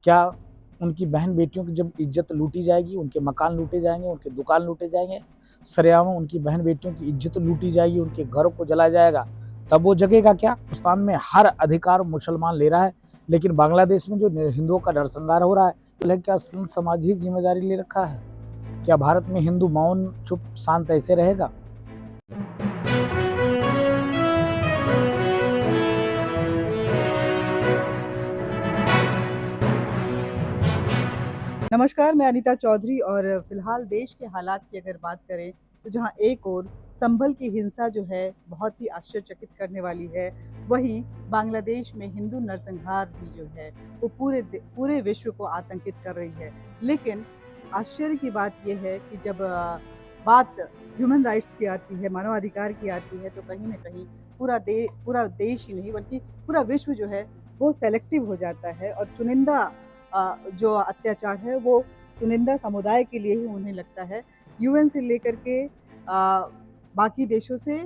क्या उनकी बहन बेटियों की जब इज्जत लूटी जाएगी, उनके मकान लूटे जाएंगे, उनके दुकान लूटे जाएंगे, सरेआम उनकी बहन बेटियों की इज्जत लूटी जाएगी, उनके घरों को जलाया जाएगा, तब वो जगेगा क्या? हिंदुस्तान में हर अधिकार मुसलमान ले रहा है, लेकिन बांग्लादेश में जो हिंदुओं का नरसंहार हो रहा है, क्या संत समाज ही जिम्मेदारी ले रखा है? क्या भारत में हिंदू मौन चुप शांत ऐसे रहेगा? नमस्कार, मैं अनीता चौधरी और फिलहाल देश के हालात की अगर बात करें तो जहां एक ओर संभल की हिंसा जो है बहुत ही आश्चर्यचकित करने वाली है, वहीं बांग्लादेश में हिंदू नरसंहार भी जो है वो पूरे विश्व को आतंकित कर रही है। लेकिन आश्चर्य की बात यह है कि जब बात ह्यूमन राइट्स की आती है, मानवाधिकार की आती है, तो कहीं ना कहीं पूरा देश ही नहीं बल्कि पूरा विश्व जो है वो सेलेक्टिव हो जाता है और चुनिंदा जो अत्याचार है वो चुनिंदा समुदाय के लिए ही उन्हें लगता है। यूएन से लेकर के बाकी देशों से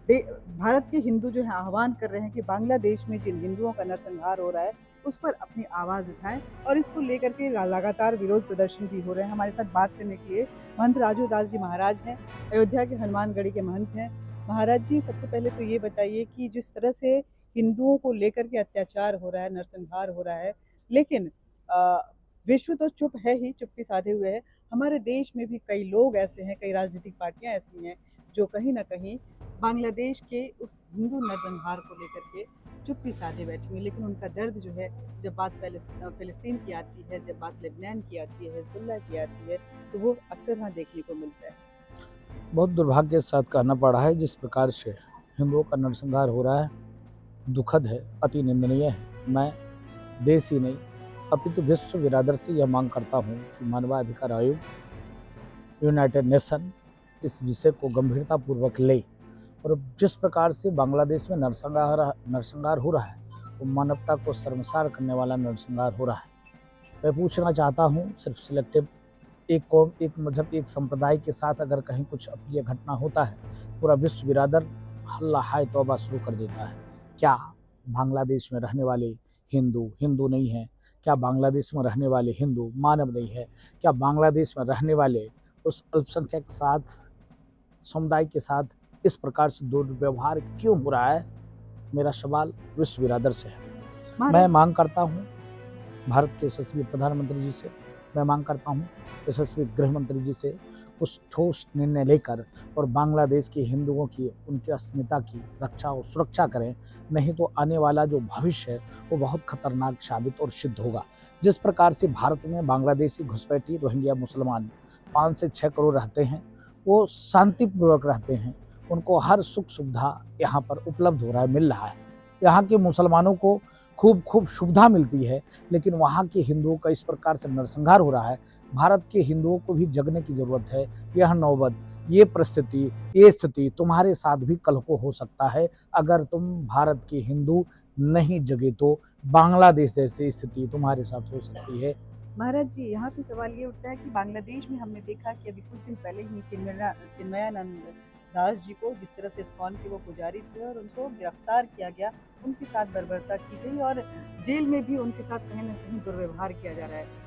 भारत के हिंदू जो है आह्वान कर रहे हैं कि बांग्लादेश में जिन हिंदुओं का नरसंहार हो रहा है उस पर अपनी आवाज़ उठाएं और इसको लेकर के लगातार विरोध प्रदर्शन भी हो रहे हैं। हमारे साथ बात करने के लिए महंत राजू दास जी महाराज हैं, अयोध्या के हनुमानगढ़ी के महंत हैं। महाराज जी, सबसे पहले तो ये बताइए कि जिस तरह से हिंदुओं को लेकर के अत्याचार हो रहा है, नरसंहार हो रहा है, लेकिन विश्व तो चुप है ही, चुप्पी साधे हुए है। हमारे देश में भी कई लोग ऐसे हैं, कई राजनीतिक पार्टियां ऐसी हैं जो कहीं ना कहीं बांग्लादेश के उस हिंदू नरसंहार को लेकर के चुप्पी साधे बैठी हुई, लेकिन उनका दर्द जो है जब बात फिलिस्तीन की आती है, जब बात लेबनान की आती है, हिजबुल्लाह की आती है, तो वो अक्सर वहाँ देखने को मिलता है। बहुत दुर्भाग्य के साथ कहना पड़ा है, जिस प्रकार से हिंदुओं का नरसंहार हो रहा है, दुखद है, अति निंदनीय है। मैं देश ही नहीं अपितु विश्व बिरादर से यह मांग करता हूँ कि मानवाधिकार आयोग, यूनाइटेड नेशन इस विषय को गंभीरतापूर्वक ले और जिस प्रकार से बांग्लादेश में नरसंहार हो रहा है, वो मानवता को शर्मसार करने वाला नरसंहार हो रहा है। मैं पूछना चाहता हूँ, सिर्फ सिलेक्टिव एक कौम, एक मजहब, एक संप्रदाय के साथ अगर कहीं कुछ अप्रिय घटना होता है, पूरा विश्व बिरादर हल्ला हाय तौबा शुरू कर देता है। क्या बांग्लादेश में रहने वाले हिंदू हिंदू नहीं हैं? क्या बांग्लादेश में रहने वाले हिंदू मानव नहीं है? क्या बांग्लादेश में रहने वाले उस अल्पसंख्यक समुदाय के साथ इस प्रकार से दुर्व्यवहार क्यों हो रहा है? मेरा सवाल विश्व बिरादर से है। मैं मांग करता हूँ भारत के यशस्वी प्रधानमंत्री जी से, मैं मांग करता हूँ यशस्वी गृह मंत्री जी से कुछ ठोस निर्णय लेकर और बांग्लादेश के हिंदुओं की, उनकी अस्मिता की रक्षा और सुरक्षा करें। नहीं तो आने वाला जो भविष्य है वो बहुत खतरनाक साबित और सिद्ध होगा। जिस प्रकार से भारत में बांग्लादेशी घुसपैठी रोहिंग्या मुसलमान 5 से 6 करोड़ रहते हैं, वो शांतिपूर्वक रहते हैं, उनको हर सुख सुविधा यहाँ पर उपलब्ध हो रहा है, मिल रहा है। यहाँ के मुसलमानों को खूब सुविधा मिलती है, लेकिन वहाँ के हिंदुओं का इस प्रकार से नरसंहार हो रहा है। भारत के हिंदुओं को भी जगने की जरूरत है। यह नौबत, ये परिस्थिति, ये स्थिति तुम्हारे साथ भी कल को हो सकता है। अगर तुम भारत के हिंदू नहीं जगे तो बांग्लादेश जैसी स्थिति तुम्हारे साथ हो सकती है। महाराज जी, यहाँ पे सवाल ये उठता है कि बांग्लादेश में हमने देखा कि अभी कुछ दिन पहले ही चिन्मयानंद दास जी को, जिस तरह से इस्कॉन के वो पुजारी थे और उनको गिरफ्तार किया गया, उनके साथ बर्बरता की गई और जेल में भी उनके साथ कहीं ना कहीं दुर्व्यवहार किया जा रहा है।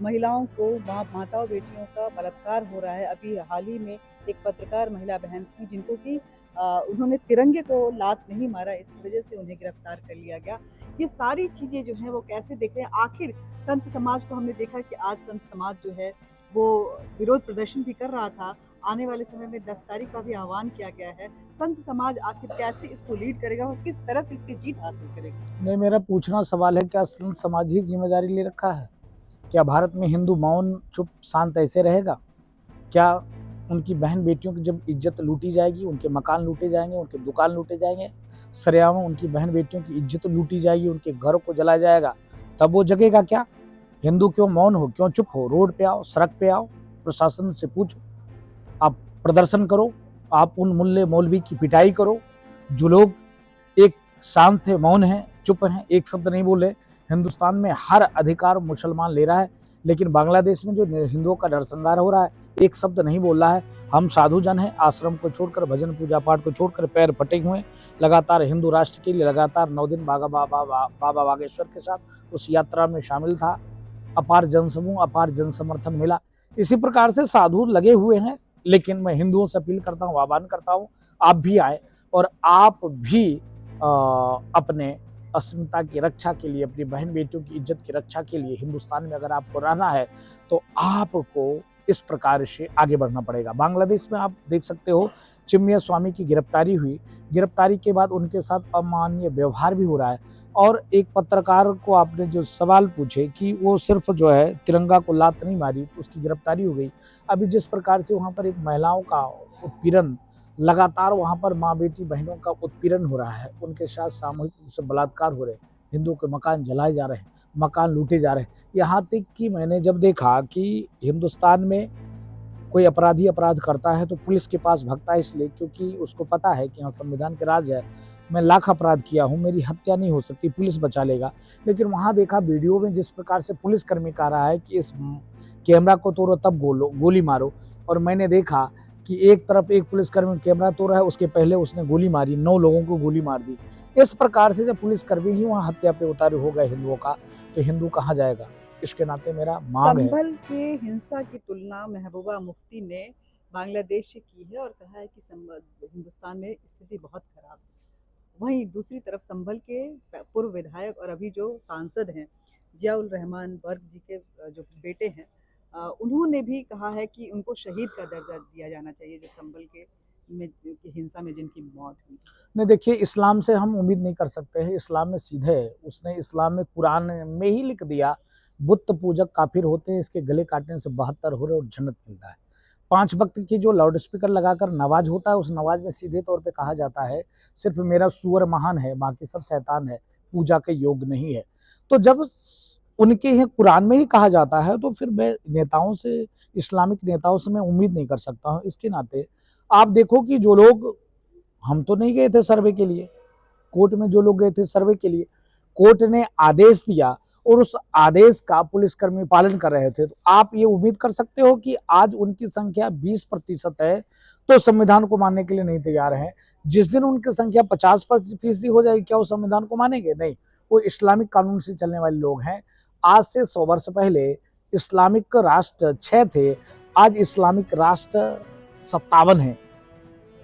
महिलाओं को, माताओं बेटियों का बलात्कार हो रहा है। अभी हाल ही में एक पत्रकार महिला बहन थी जिनको कि उन्होंने तिरंगे को लात नहीं मारा, इसकी वजह से उन्हें गिरफ्तार कर लिया गया। ये सारी चीज़ें जो हैं वो कैसे देख रहे हैं? आखिर संत समाज को हमने देखा कि आज संत समाज जो है वो विरोध प्रदर्शन भी कर रहा था। आने वाले समय में 10 तारीख का भी आह्वान किया गया है। संत समाज आखिर कैसे इसको लीड करेगा और किस तरह से इस पे जीत हासिल करेगा? नहीं, मेरा पूछना सवाल है, क्या संत समाज ही जिम्मेदारी ले रखा है? क्या भारत में हिंदू मौन चुप शांत ऐसे रहेगा? क्या उनकी बहन बेटियों की जब इज्जत लूटी जाएगी, उनके मकान लूटे जाएंगे, उनके दुकान लूटे जाएंगे, सरेआम उनकी बहन बेटियों की इज्जत लूटी जाएगी, उनके घरों को जलाया जाएगा, तब वो जगेगा क्या? हिंदू क्यों मौन हो, क्यों चुप हो? रोड पे आओ, सड़क पे आओ, प्रशासन से पूछो, आप प्रदर्शन करो, आप उन मुल्ले मौलवी की पिटाई करो जो लोग एक शांत है, मौन है, चुप हैं, एक शब्द नहीं बोले। हिंदुस्तान में हर अधिकार मुसलमान ले रहा है, लेकिन बांग्लादेश में जो हिंदुओं का नरसंहार हो रहा है, एक शब्द नहीं बोल रहा है। हम साधु जन हैं, आश्रम को छोड़कर, भजन पूजा पाठ को छोड़कर पैर फटे हुए हैं, लगातार हिंदू राष्ट्र के लिए लगातार 9 दिन बाबा बागेश्वर के साथ उस यात्रा में शामिल था। अपार जनसमूह, अपार जनसमर्थन मिला। इसी प्रकार से साधु लगे हुए हैं, लेकिन मैं हिंदुओं से अपील करता हूँ, आह्वान करता हूँ, आप भी आए और आप भी अपने अस्मिता की रक्षा के लिए, अपनी बहन बेटियों की इज्जत की रक्षा के लिए हिंदुस्तान में अगर आपको रहना है तो आपको इस प्रकार से आगे बढ़ना पड़ेगा। बांग्लादेश में आप देख सकते हो चिन्मय स्वामी की गिरफ्तारी हुई, गिरफ्तारी के बाद उनके साथ अमानवीय व्यवहार भी हो रहा है। और एक पत्रकार को आपने जो सवाल पूछे कि वो सिर्फ जो है तिरंगा को लात नहीं मारी, उसकी गिरफ्तारी हो गई। अभी जिस प्रकार से वहाँ पर एक महिलाओं का उत्पीड़न, लगातार वहाँ पर माँ बेटी बहनों का उत्पीड़न हो रहा है, उनके साथ सामूहिक रूप से बलात्कार हो रहे हैं, हिंदुओं के मकान जलाए जा रहे हैं, मकान लूटे जा रहे हैं। यहाँ तक कि मैंने जब देखा कि हिंदुस्तान में कोई अपराधी अपराध करता है तो पुलिस के पास भागता है, इसलिए क्योंकि उसको पता है कि यहाँ संविधान के राज है, मैं लाख अपराध किया हूँ, मेरी हत्या नहीं हो सकती, पुलिस बचा लेगा। लेकिन वहाँ देखा वीडियो में जिस प्रकार से पुलिसकर्मी कह रहा है कि इस कैमरा को तोड़ो तब गोली मारो, और मैंने देखा कि एक तरफ एक पुलिसकर्मी कैमरा तोड़ रहा है, उसके पहले उसने गोली मारी, 9 लोगों को गोली मार दी। इस प्रकार से जब पुलिसकर्मी ही वहाँ हत्या पे उतारे हो गए हिंदुओं का, तो हिंदू कहाँ जाएगा? इसके नाते मेरा मांग है। संभल के हिंसा की तुलना महबूबा मुफ्ती ने बांग्लादेश से की है और कहा है कि हिंदुस्तान में स्थिति बहुत खराब है। वहीं दूसरी तरफ संभल के पूर्व विधायक और अभी जो सांसद हैं जियाउल रहमान वर्क जी के जो बेटे हैं, उन्होंने भी कहा है कि उनको शहीद का दर्जा दिया जाना चाहिए, जो संभल के में की हिंसा में जिनकी मौत हुई। नहीं, देखिए, इस्लाम से हम उम्मीद नहीं कर सकते हैं। इस्लाम में सीधे उसने इस्लाम में कुरान में ही लिख दिया, बुत पूजक काफिर होते हैं, इसके गले काटने से 72 हो रहे और जन्नत मिलता है। 5 वक्त की जो लाउड स्पीकर लगाकर नमाज होता है, उस नमाज में सीधे तौर पे कहा जाता है सिर्फ मेरा सूअर महान है, बाकी सब शैतान है, पूजा के योग नहीं है। तो जब उनके यहाँ कुरान में ही कहा जाता है तो फिर मैं नेताओं से, इस्लामिक नेताओं से मैं उम्मीद नहीं कर सकता हूँ। इसके नाते आप देखो कि जो लोग, हम तो नहीं गए थे सर्वे के लिए, कोर्ट में जो लोग गए थे सर्वे के लिए, कोर्ट ने आदेश दिया और उस आदेश का पुलिसकर्मी पालन कर रहे थे, तो आप ये उम्मीद कर सकते हो कि आज उनकी संख्या 20% है तो संविधान को मानने के लिए नहीं तैयार है। जिस दिन उनकी संख्या 50% हो जाएगी, क्या वो संविधान को मानेंगे? नहीं, वो इस्लामिक कानून से चलने वाले लोग हैं। आज से 100 वर्ष पहले इस्लामिक राष्ट्र 6 थे, आज इस्लामिक राष्ट्र 57 है।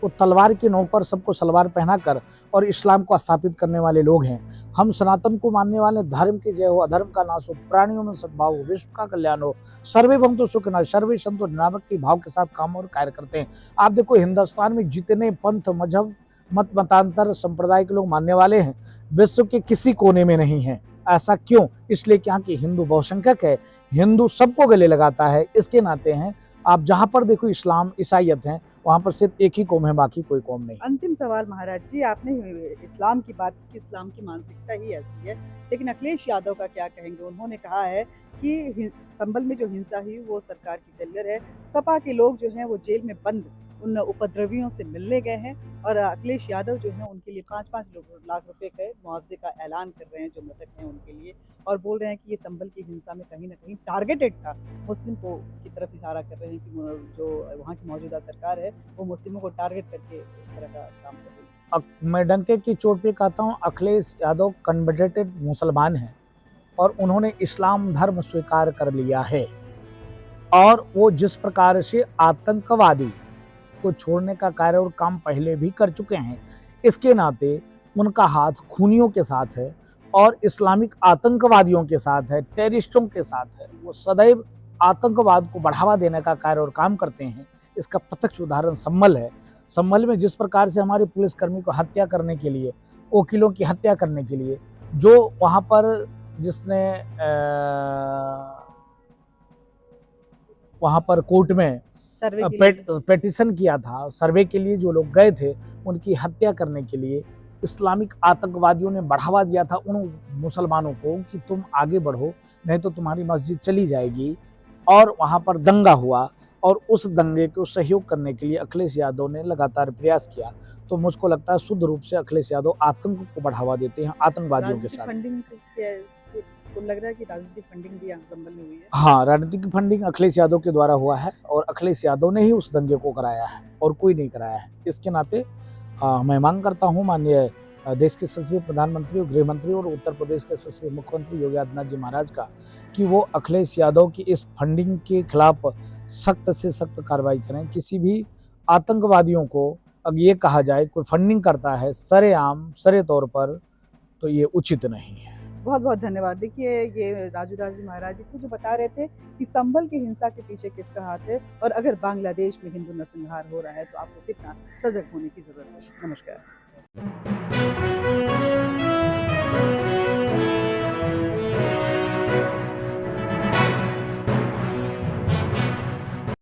वो तलवार की नोक पर सबको सलवार पहनाकर और इस्लाम को स्थापित करने वाले लोग हैं। हम सनातन को मानने वाले, धर्म की जय हो, अधर्म का नाश हो, प्राणियों में सद्भाव हो, विश्व का कल्याण हो, सर्वे भवन्तु सुखिनः, सर्वे सन्तु निरामय के भाव के साथ काम और कार्य करते हैं। आप देखो हिंदुस्तान में जितने पंथ, मजहब, मतांतर, संप्रदाय के लोग मानने वाले हैं, विश्व के किसी कोने में नहीं है। ऐसा क्यों? इसलिए कि यहाँ की हिंदू बहुसंख्यक है, हिंदू सबको गले लगाता है। इसके नाते हैं, आप जहाँ पर देखो इस्लाम, ईसाइयत हैं, वहाँ पर सिर्फ एक ही कौम है, बाकी कोई कौम नहीं। अंतिम सवाल महाराज जी, आपने इस्लाम की बात की, इस्लाम की मानसिकता ही ऐसी है, लेकिन अखिलेश यादव का क्या कहेंगे? उन्होंने कहा है कि संभल में जो हिंसा हुई वो सरकार की फेलियर है। सपा के लोग जो हैं वो जेल में बंद उन उपद्रवियों से मिलने गए हैं और अखिलेश यादव जो है उनके लिए 5-5 लाख रुपए के मुआवजे का ऐलान कर रहे हैं जो मृतक हैं उनके लिए, और बोल रहे हैं कि ये संभल की हिंसा में कहीं ना कहीं टारगेटेड था, मुस्लिम को की तरफ इशारा कर रहे हैं कि जो वहाँ की मौजूदा सरकार है वो मुस्लिमों को टारगेट करके इस तरह का काम कर रही है। अब मैं डंके की चोट पे कहता हूँ, अखिलेश यादव कन्वर्टेड मुसलमान हैं और उन्होंने इस्लाम धर्म स्वीकार कर लिया है, और वो जिस प्रकार से आतंकवादी को छोड़ने का कार्य और काम पहले भी कर चुके हैं, इसके नाते उनका हाथ खूनियों के साथ है और इस्लामिक आतंकवादियों के साथ है, टेररिस्टों के साथ है। वो सदैव आतंकवाद को बढ़ावा देने का कार्य और काम करते हैं। इसका प्रत्यक्ष उदाहरण संभल है। संभल में जिस प्रकार से हमारे पुलिसकर्मी को हत्या करने के लिए, वकीलों की हत्या करने के लिए, जो वहाँ पर जिसने वहाँ पर कोर्ट में पेटिशन किया था, सर्वे के लिए जो लोग गए थे, उनकी हत्या करने के लिए इस्लामिक आतंकवादियों ने बढ़ावा दिया था उन मुसलमानों को कि तुम आगे बढ़ो, नहीं तो तुम्हारी मस्जिद चली जाएगी। और वहाँ पर दंगा हुआ और उस दंगे को सहयोग करने के लिए अखिलेश यादव ने लगातार प्रयास किया। तो मुझको लगता है शुद्ध रूप से अखिलेश यादव आतंक को बढ़ावा देते हैं आतंकवादियों के साथ। तो लग रहा है कि राजनीतिक फंडिंग भी संभल में हुई है। हाँ, राजनीतिक फंडिंग अखिलेश यादव के द्वारा हुआ है और अखिलेश यादव ने ही उस दंगे को कराया है और कोई नहीं कराया है। इसके नाते मैं मांग करता हूँ माननीय देश के यशस्वी प्रधानमंत्री और गृह मंत्री और उत्तर प्रदेश के यशस्वी मुख्यमंत्री योगी आदित्यनाथ जी महाराज का कि वो अखिलेश यादव की इस फंडिंग के खिलाफ सख्त से सख्त कार्रवाई करें। किसी भी आतंकवादियों को अब ये कहा जाए कोई फंडिंग करता है सरेआम सरे तौर पर, तो ये उचित नहीं है। बहुत बहुत धन्यवाद। देखिए, ये राजू दास जी महाराज जी थे जो बता रहे थे कि संभल की हिंसा के पीछे किसका हाथ है, और अगर बांग्लादेश में हिंदू नरसंहार हो रहा है तो आपको कितना सजग होने की जरूरत है। नमस्कार।